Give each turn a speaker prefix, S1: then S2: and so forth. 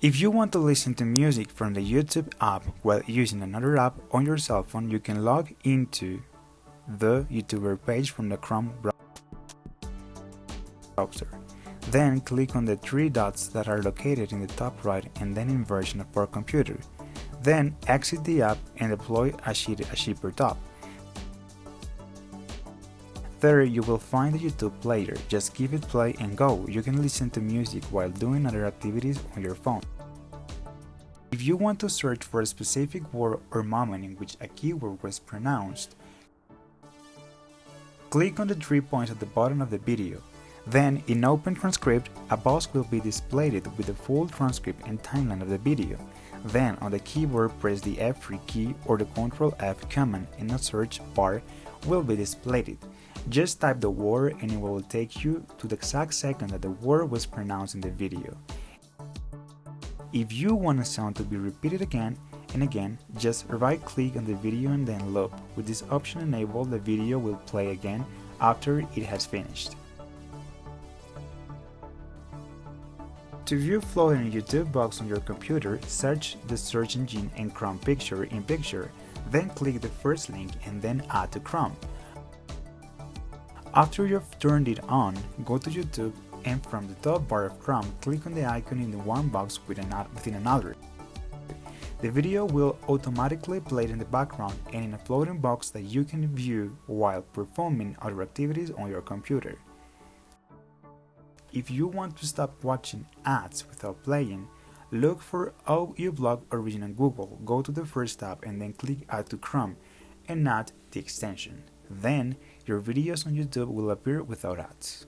S1: If you want to listen to music from the YouTube app while using another app on your cell phone, you can log into the YouTuber page from the Chrome browser. Then click on the three dots that are located in the top right and then in version of our computer. Then exit the app and deploy a cheaper top. There you will find the YouTube player. Just give it play and go. You can listen to music while doing other activities on your phone. If you want to search for a specific word or moment in which a keyword was pronounced, click on the 3 points at the bottom of the video. Then, in Open Transcript, a box will be displayed with the full transcript and timeline of the video. Then, on the keyboard, press the F3 key or the Ctrl F command and a search bar will be displayed. Just type the word and it will take you to the exact second that the word was pronounced in the video. If you want a sound to be repeated again and again, just right-click on the video and then loop. With this option enabled, the video will play again after it has finished. To view floating YouTube box on your computer, search the search engine and Chrome picture in picture, then click the first link and then add to Chrome. After you've turned it on, go to YouTube and from the top bar of Chrome, click on the icon in the one box within another. The video will automatically play in the background and in a floating box that you can view while performing other activities on your computer. If you want to stop watching ads without playing, look for uBlock Origin on Google, go to the first tab and then click Add to Chrome and add the extension. Then, your videos on YouTube will appear without ads.